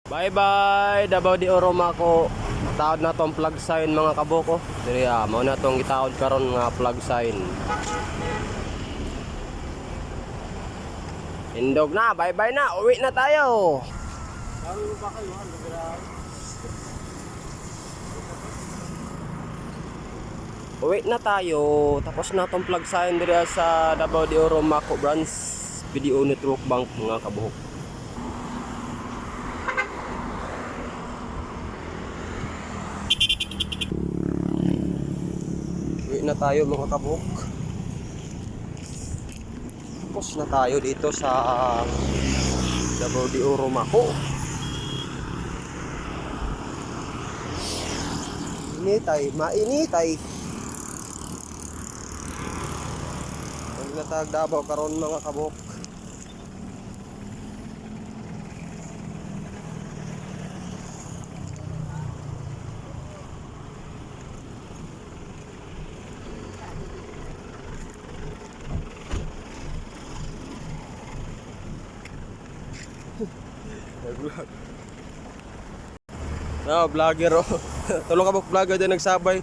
Bye bye Davao de Oro mako. Taod na tong plug sign mga kaboko. Diri mao na tong gitaod karon nga plug sign. Indog na, bye bye na, uwi na tayo. Uwi na tayo. Tapos na tong plug sign diri sa Davao de Oro Mako Branch BDO Network Bank mga kabuhok. Uwi na tayo mga kabuhok. Tapos na tayo dito sa Davao de Oro Mako. Initay, mainitay. Natag Davao karon mga kabuk. Vlogger oh. Tulong ka vlogger din nagsabay.